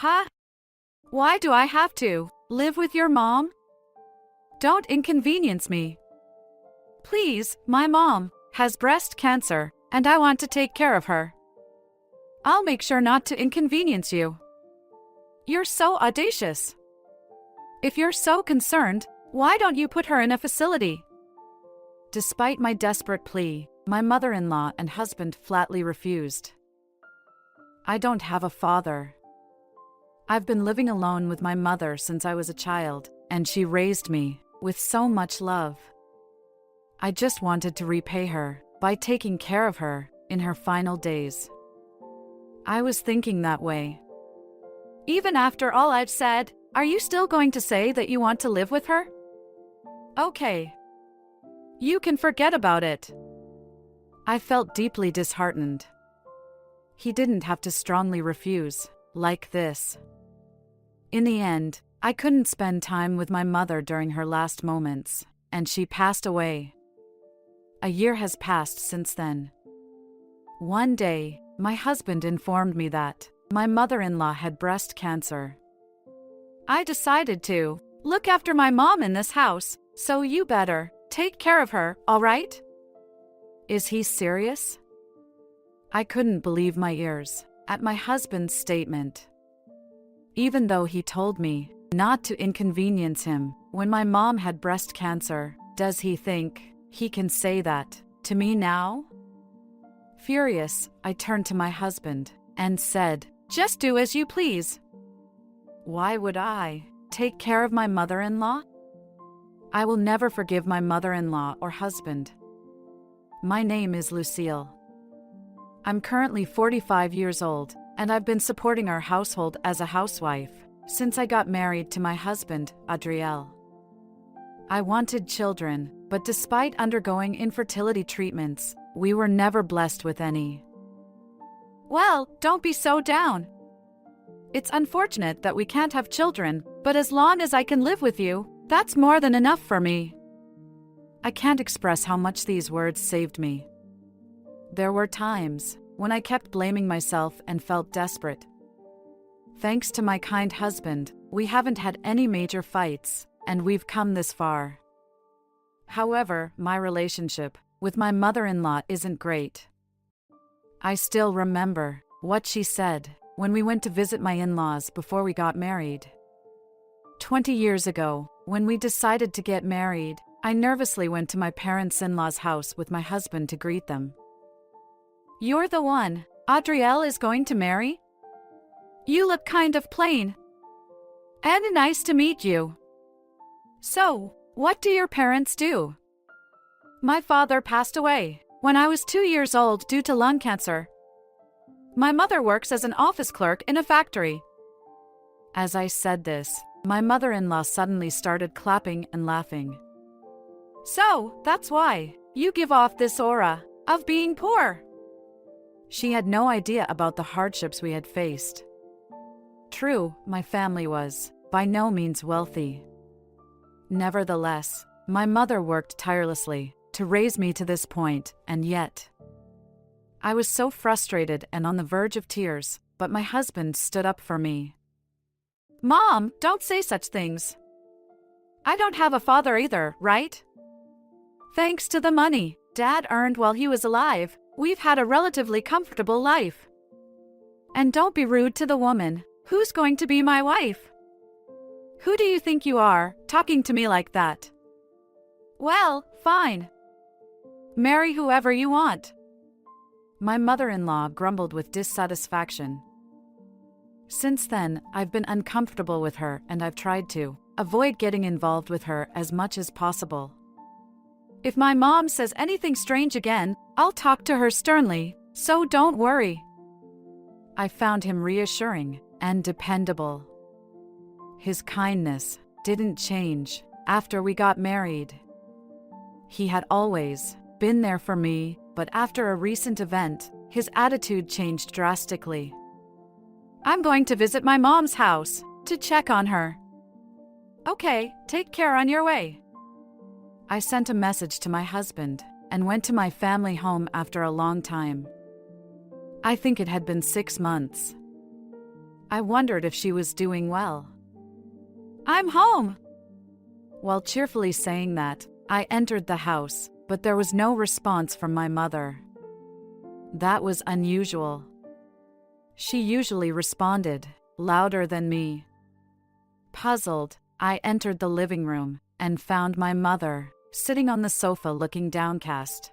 Huh? Why do I have to live with your mom? Don't inconvenience me. Please, my mom has breast cancer, and I want to take care of her. I'll make sure not to inconvenience you. You're so audacious. If you're so concerned, why don't you put her in a facility? Despite my desperate plea, my mother-in-law and husband flatly refused. I don't have a father. I've been living alone with my mother since I was a child, and she raised me with so much love. I just wanted to repay her by taking care of her in her final days. I was thinking that way. Even after all I've said, are you still going to say that you want to live with her? Okay. You can forget about it. I felt deeply disheartened. He didn't have to strongly refuse, like this. In the end, I couldn't spend time with my mother during her last moments, and she passed away. A year has passed since then. One day, my husband informed me that my mother-in-law had breast cancer. I decided to look after my mom in this house, so you better take care of her, all right? Is he serious? I couldn't believe my ears at my husband's statement. Even though he told me not to inconvenience him when my mom had breast cancer, does he think he can say that to me now? Furious, I turned to my husband and said, "Just do as you please." Why would I take care of my mother-in-law? I will never forgive my mother-in-law or husband. My name is Lucille. I'm currently 45 years old, and I've been supporting our household as a housewife since I got married to my husband, Adriel. I wanted children, but despite undergoing infertility treatments, we were never blessed with any. Well, don't be so down. It's unfortunate that we can't have children, but as long as I can live with you, that's more than enough for me. I can't express how much these words saved me. There were times when I kept blaming myself and felt desperate. Thanks to my kind husband, we haven't had any major fights, and we've come this far. However, my relationship with my mother-in-law isn't great. I still remember what she said when we went to visit my in-laws before we got married. 20 years ago, when we decided to get married, I nervously went to my parents' in-laws' house with my husband to greet them. "You're the one Adriel is going to marry? You look kind of plain. And nice to meet you. So, what do your parents do?" "My father passed away when I was 2 years old due to lung cancer. My mother works as an office clerk in a factory." As I said this, my mother-in-law suddenly started clapping and laughing. "So, that's why you give off this aura of being poor." She had no idea about the hardships we had faced. True, my family was by no means wealthy. Nevertheless, my mother worked tirelessly to raise me to this point, and yet I was so frustrated and on the verge of tears, but my husband stood up for me. "Mom, don't say such things. I don't have a father either, right? Thanks to the money Dad earned while he was alive, we've had a relatively comfortable life. And don't be rude to the woman who's going to be my wife. Who do you think you are, talking to me like that?" "Well, fine. Marry whoever you want." My mother-in-law grumbled with dissatisfaction. Since then, I've been uncomfortable with her, and I've tried to avoid getting involved with her as much as possible. If my mom says anything strange again, I'll talk to her sternly, so don't worry. I found him reassuring and dependable. His kindness didn't change after we got married. He had always been there for me, but after a recent event, his attitude changed drastically. "I'm going to visit my mom's house to check on her." "Okay, take care on your way." I sent a message to my husband and went to my family home after a long time. I think it had been 6 months. I wondered if she was doing well. "I'm home!" While cheerfully saying that, I entered the house, but there was no response from my mother. That was unusual. She usually responded, louder than me. Puzzled, I entered the living room and found my mother sitting on the sofa looking downcast.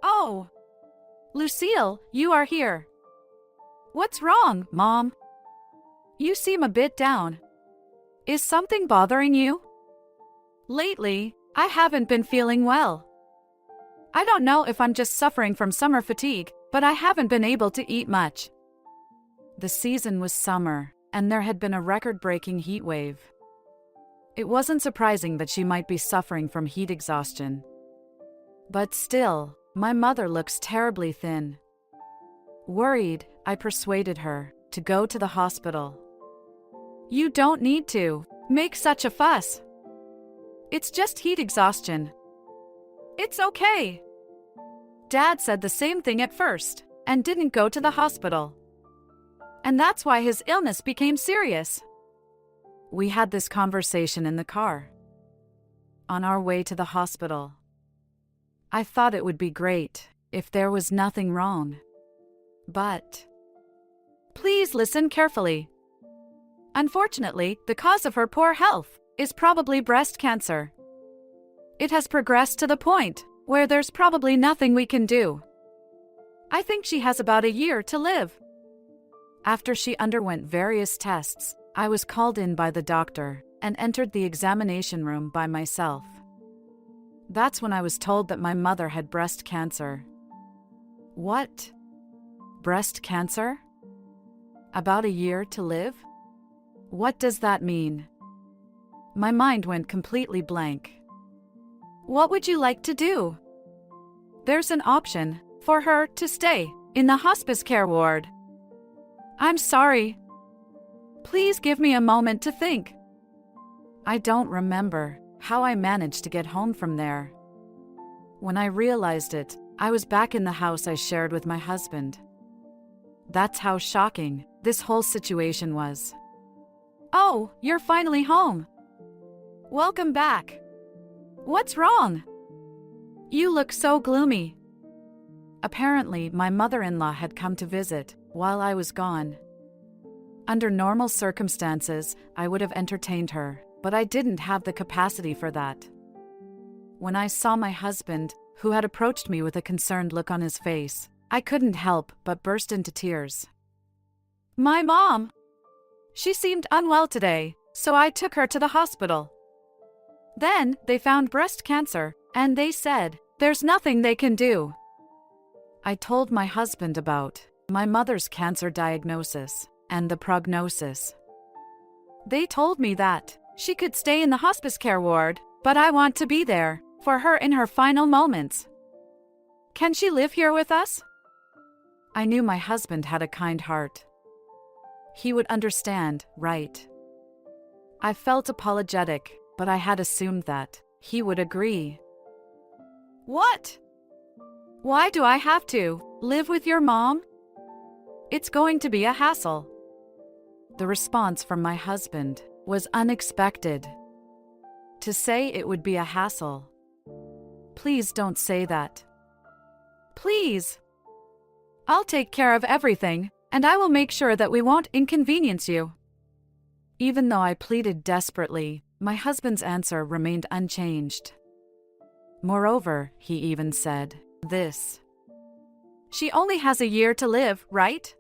"Oh! Lucille, you are here. What's wrong, Mom? You seem a bit down. Is something bothering you?" "Lately, I haven't been feeling well. I don't know if I'm just suffering from summer fatigue, but I haven't been able to eat much." The season was summer, and there had been a record-breaking heat wave. It wasn't surprising that she might be suffering from heat exhaustion. But still, my mother looks terribly thin. Worried, I persuaded her to go to the hospital. "You don't need to make such a fuss. It's just heat exhaustion. It's okay." Dad said the same thing at first and didn't go to the hospital. And that's why his illness became serious. We had this conversation in the car. On our way to the hospital. I thought it would be great if there was nothing wrong. But please listen carefully. Unfortunately, the cause of her poor health is probably breast cancer. It has progressed to the point where there's probably nothing we can do. I think she has about a year to live. After she underwent various tests, I was called in by the doctor and entered the examination room by myself. That's when I was told that my mother had breast cancer. What? Breast cancer? About a year to live? What does that mean? My mind went completely blank. What would you like to do? There's an option for her to stay in the hospice care ward. I'm sorry. Please give me a moment to think. I don't remember how I managed to get home from there. When I realized it, I was back in the house I shared with my husband. That's how shocking this whole situation was. "Oh, you're finally home. Welcome back. What's wrong? You look so gloomy." Apparently, my mother-in-law had come to visit while I was gone. Under normal circumstances, I would have entertained her, but I didn't have the capacity for that. When I saw my husband, who had approached me with a concerned look on his face, I couldn't help but burst into tears. "My mom! She seemed unwell today, so I took her to the hospital. Then, they found breast cancer, and they said, there's nothing they can do." I told my husband about my mother's cancer diagnosis and the prognosis. They told me that she could stay in the hospice care ward, but I want to be there for her in her final moments. Can she live here with us? I knew my husband had a kind heart. He would understand, right? I felt apologetic, but I had assumed that he would agree. "What? Why do I have to live with your mom? It's going to be a hassle." The response from my husband was unexpected. To say it would be a hassle. Please don't say that. Please. I'll take care of everything, and I will make sure that we won't inconvenience you. Even though I pleaded desperately, my husband's answer remained unchanged. Moreover, he even said this. "She only has a year to live, right?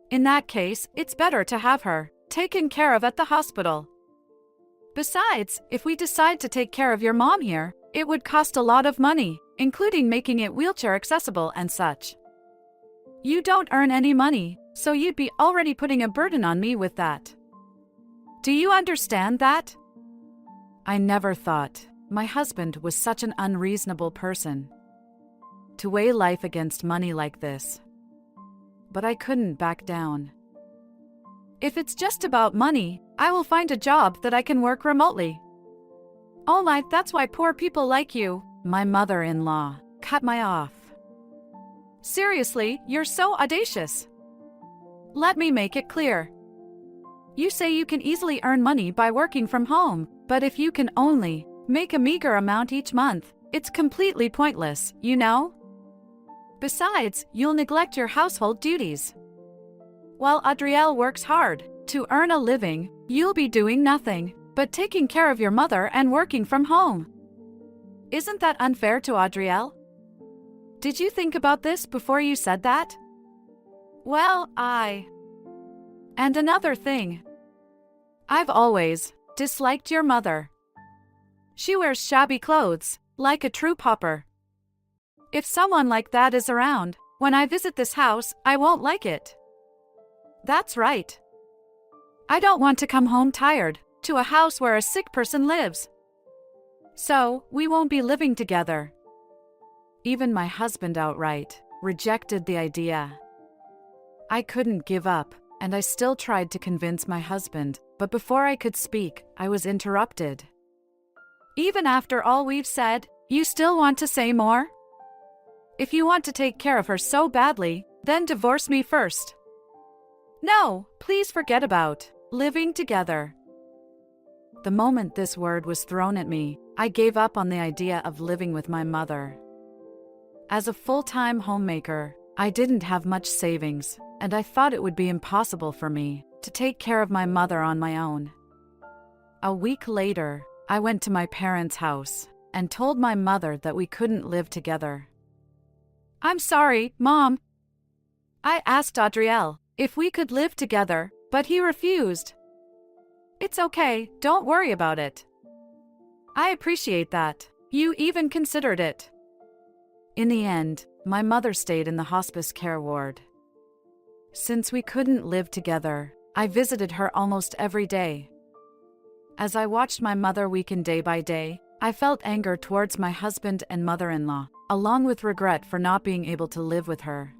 In that case, it's better to have her taken care of at the hospital. Besides, if we decide to take care of your mom here, it would cost a lot of money, including making it wheelchair accessible and such. You don't earn any money, so you'd be already putting a burden on me with that. Do you understand that?" I never thought my husband was such an unreasonable person. To weigh life against money like this. But I couldn't back down. "If it's just about money, I will find a job that I can work remotely." "Oh my, that's why poor people like you," my mother-in-law cut me off. "Seriously, you're so audacious. Let me make it clear. You say you can easily earn money by working from home, but if you can only make a meager amount each month, it's completely pointless, you know? Besides, you'll neglect your household duties. While Adrielle works hard to earn a living, you'll be doing nothing but taking care of your mother and working from home. Isn't that unfair to Adrielle? Did you think about this before you said that? Well, And another thing. I've always disliked your mother. She wears shabby clothes, like a true pauper. If someone like that is around, when I visit this house, I won't like it. That's right. I don't want to come home tired to a house where a sick person lives. So, we won't be living together. Even my husband outright rejected the idea. I couldn't give up, and I still tried to convince my husband, but before I could speak, I was interrupted. Even after all we've said, you still want to say more? If you want to take care of her so badly, then divorce me first. No, please forget about living together. The moment this word was thrown at me, I gave up on the idea of living with my mother. As a full-time homemaker, I didn't have much savings, and I thought it would be impossible for me to take care of my mother on my own. A week later, I went to my parents' house and told my mother that we couldn't live together. I'm sorry, Mom. I asked Adrielle if we could live together, but he refused. It's okay, don't worry about it. I appreciate that you even considered it. In the end, my mother stayed in the hospice care ward. Since we couldn't live together, I visited her almost every day. As I watched my mother weaken day by day, I felt anger towards my husband and mother-in-law, along with regret for not being able to live with her.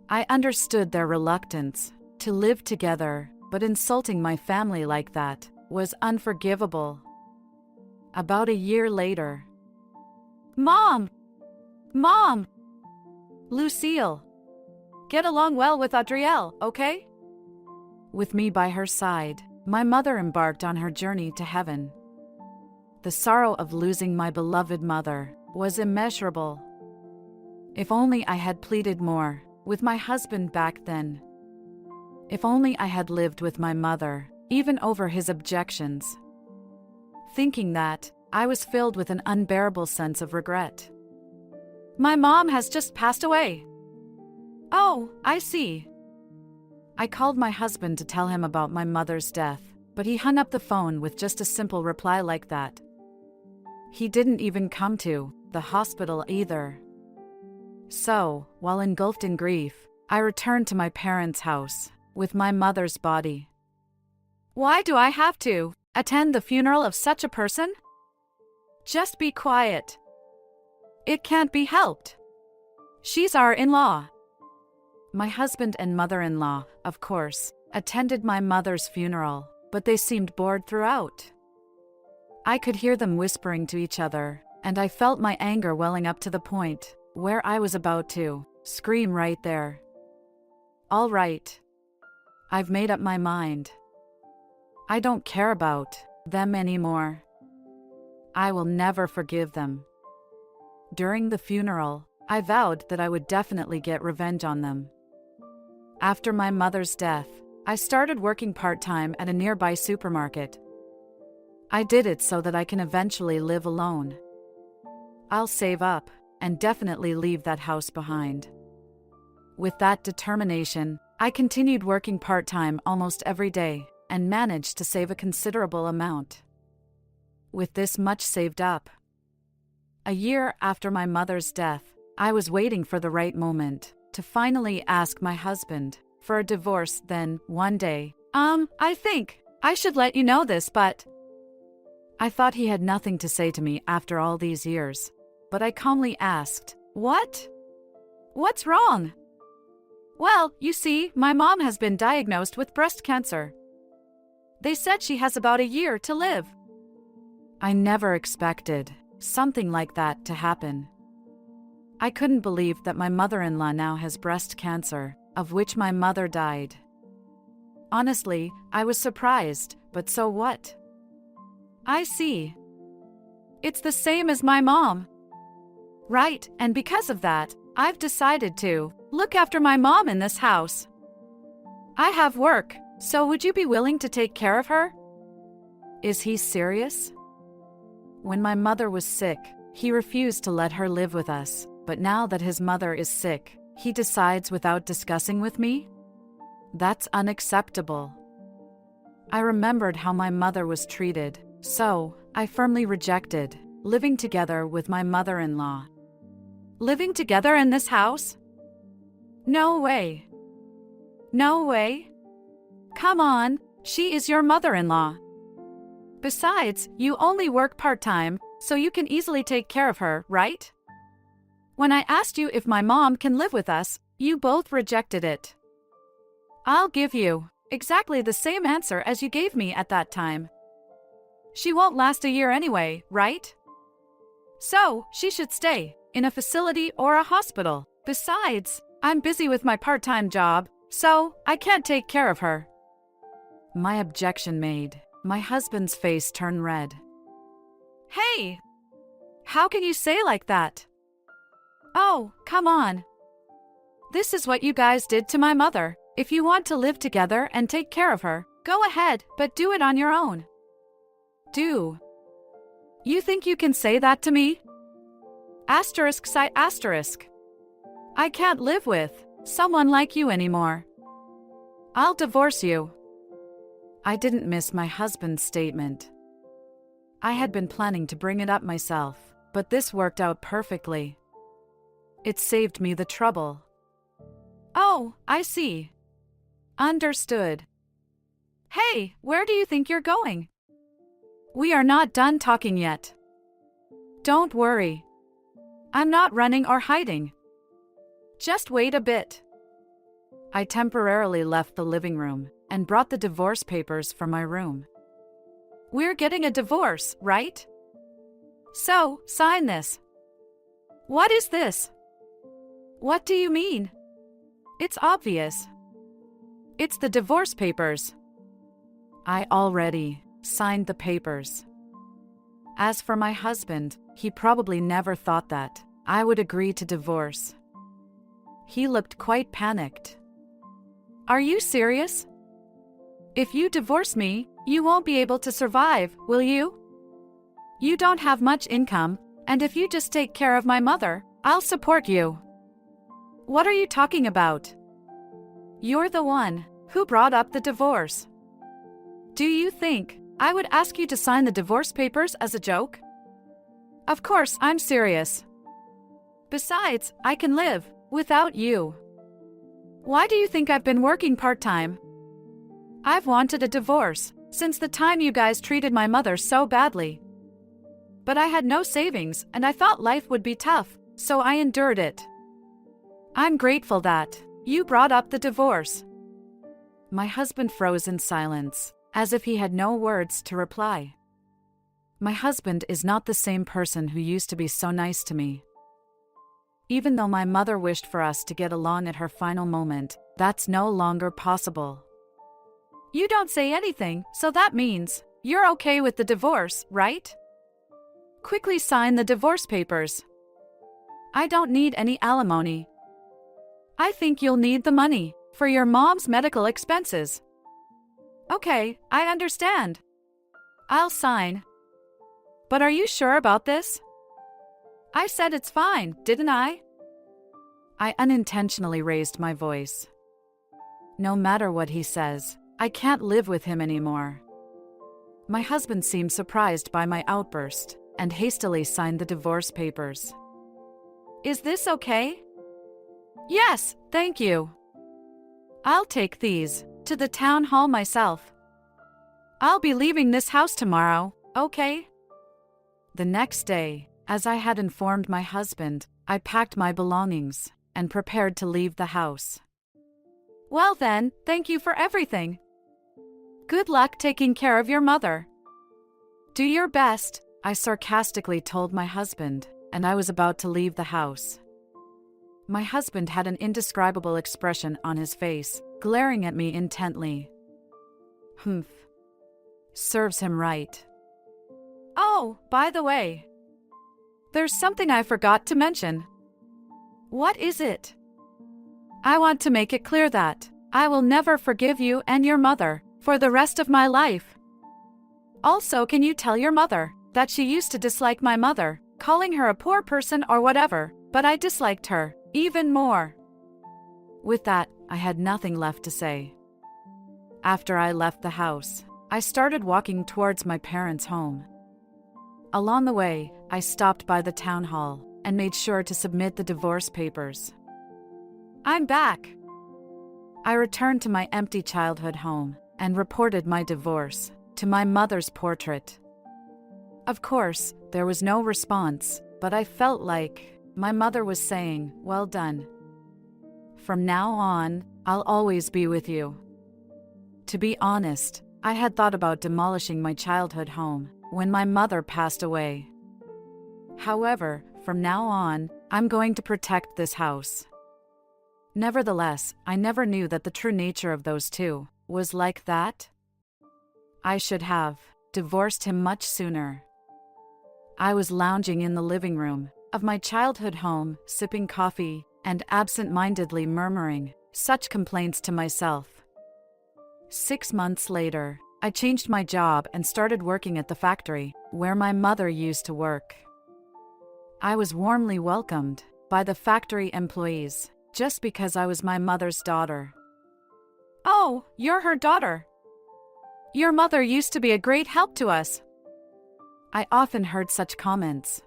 I understood their reluctance to live together, but insulting my family like that was unforgivable. About a year later, Mom! Lucille! Get along well with Adrielle, okay? With me by her side, my mother embarked on her journey to heaven. The sorrow of losing my beloved mother was immeasurable. If only I had pleaded more with my husband back then. If only I had lived with my mother, even over his objections. Thinking that, I was filled with an unbearable sense of regret. My mom has just passed away. Oh, I see. I called my husband to tell him about my mother's death, but he hung up the phone with just a simple reply like that. He didn't even come to the hospital either. So, while engulfed in grief, I returned to my parents' house with my mother's body. Why do I have to attend the funeral of such a person? Just be quiet. It can't be helped. She's our in-law. My husband and mother-in-law, of course, attended my mother's funeral, but they seemed bored throughout. I could hear them whispering to each other, and I felt my anger welling up to the point where I was about to scream right there. All right. I've made up my mind. I don't care about them anymore. I will never forgive them. During the funeral, I vowed that I would definitely get revenge on them. After my mother's death, I started working part-time at a nearby supermarket. I did it so that I can eventually live alone. I'll save up and definitely leave that house behind. With that determination, I continued working part-time almost every day and managed to save a considerable amount. With this much saved up, a year after my mother's death, I was waiting for the right moment to finally ask my husband for a divorce. Then, one day, I think I should let you know this, but I thought he had nothing to say to me after all these years, but I calmly asked, What? What's wrong? Well, you see, my mom has been diagnosed with breast cancer. They said she has about a year to live. I never expected something like that to happen. I couldn't believe that my mother-in-law now has breast cancer, of which my mother died. Honestly, I was surprised, but so what? I see. It's the same as my mom. Right, and because of that, I've decided to look after my mom in this house. I have work, so would you be willing to take care of her? Is he serious? When my mother was sick, he refused to let her live with us, but now that his mother is sick, he decides without discussing with me? That's unacceptable. I remembered how my mother was treated, so I firmly rejected living together with my mother-in-law. Living together in this house? No way. No way. Come on, she is your mother-in-law. Besides, you only work part-time, so you can easily take care of her, right? When I asked you if my mom can live with us, you both rejected it. I'll give you exactly the same answer as you gave me at that time. She won't last a year anyway, right? So, she should stay in a facility or a hospital. Besides, I'm busy with my part-time job, so I can't take care of her. My objection made my husband's face turn red. Hey! How can you say like that? Oh, come on. This is what you guys did to my mother. If you want to live together and take care of her, go ahead, but do it on your own. Do. You think you can say that to me? Asterisk side asterisk. I can't live with someone like you anymore. I'll divorce you. I didn't miss my husband's statement. I had been planning to bring it up myself, but this worked out perfectly. It saved me the trouble. Oh, I see. Understood. Hey, where do you think you're going? We are not done talking yet. Don't worry. I'm not running or hiding. Just wait a bit. I temporarily left the living room and brought the divorce papers from my room. We're getting a divorce, right? So, sign this. What is this? What do you mean? It's obvious. It's the divorce papers. I already signed the papers. As for my husband, he probably never thought that I would agree to divorce. He looked quite panicked. Are you serious? If you divorce me, you won't be able to survive, will you? You don't have much income, and if you just take care of my mother, I'll support you. What are you talking about? You're the one who brought up the divorce. Do you think I would ask you to sign the divorce papers as a joke? Of course, I'm serious. Besides, I can live without you. Why do you think I've been working part-time? I've wanted a divorce since the time you guys treated my mother so badly. But I had no savings and I thought life would be tough, so I endured it. I'm grateful that you brought up the divorce. My husband froze in silence, as if he had no words to reply. My husband is not the same person who used to be so nice to me. Even though my mother wished for us to get along at her final moment, that's no longer possible. You don't say anything, so that means you're okay with the divorce, right? Quickly sign the divorce papers. I don't need any alimony. I think you'll need the money for your mom's medical expenses. Okay, I understand. I'll sign. But are you sure about this? I said it's fine, didn't I? I unintentionally raised my voice. No matter what he says, I can't live with him anymore. My husband seemed surprised by my outburst and hastily signed the divorce papers. Is this okay? Yes, thank you. I'll take these to the town hall myself. I'll be leaving this house tomorrow, okay? The next day, as I had informed my husband, I packed my belongings and prepared to leave the house. Well then, thank you for everything. Good luck taking care of your mother. Do your best, I sarcastically told my husband, and I was about to leave the house. My husband had an indescribable expression on his face, glaring at me intently. Humph. Serves him right. Oh, by the way, there's something I forgot to mention. What is it? I want to make it clear that I will never forgive you and your mother for the rest of my life. Also, can you tell your mother that she used to dislike my mother, calling her a poor person or whatever, but I disliked her even more. With that, I had nothing left to say. After I left the house, I started walking towards my parents' home. Along the way, I stopped by the town hall and made sure to submit the divorce papers. I'm back. I returned to my empty childhood home and reported my divorce to my mother's portrait. Of course, there was no response, but I felt like my mother was saying, "Well done. From now on, I'll always be with you." To be honest, I had thought about demolishing my childhood home when my mother passed away. However, from now on, I'm going to protect this house. Nevertheless, I never knew that the true nature of those two was like that. I should have divorced him much sooner. I was lounging in the living room of my childhood home, sipping coffee and absent-mindedly murmuring such complaints to myself. 6 months later, I changed my job and started working at the factory where my mother used to work. I was warmly welcomed by the factory employees just because I was my mother's daughter. "Oh, you're her daughter. Your mother used to be a great help to us." I often heard such comments.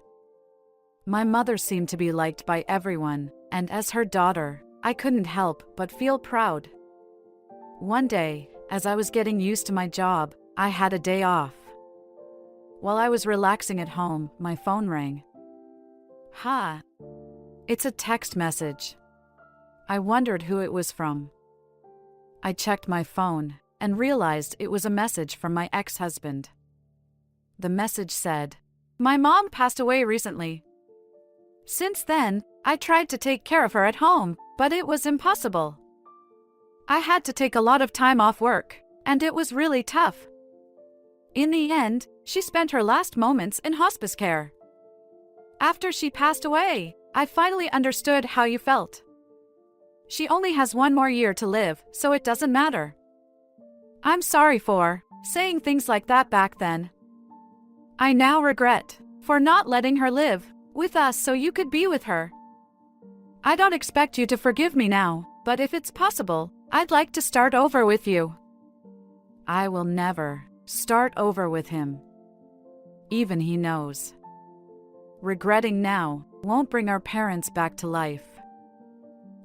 My mother seemed to be liked by everyone, and as her daughter, I couldn't help but feel proud. One day, as I was getting used to my job, I had a day off. While I was relaxing at home, my phone rang. Ha! It's a text message. I wondered who it was from. I checked my phone and realized it was a message from my ex-husband. The message said, "My mom passed away recently. Since then, I tried to take care of her at home, but it was impossible. I had to take a lot of time off work, and it was really tough. In the end, she spent her last moments in hospice care. After she passed away, I finally understood how you felt. She only has 1 more year to live, so it doesn't matter. I'm sorry for saying things like that back then. I now regret for not letting her live with us so you could be with her. I don't expect you to forgive me now, but if it's possible, I'd like to start over with you." I will never start over with him. Even he knows. Regretting now won't bring our parents back to life.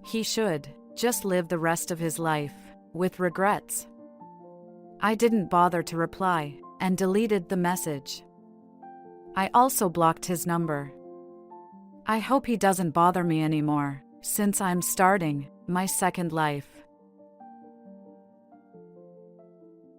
He should just live the rest of his life with regrets. I didn't bother to reply and deleted the message. I also blocked his number. I hope he doesn't bother me anymore, since I'm starting my second life.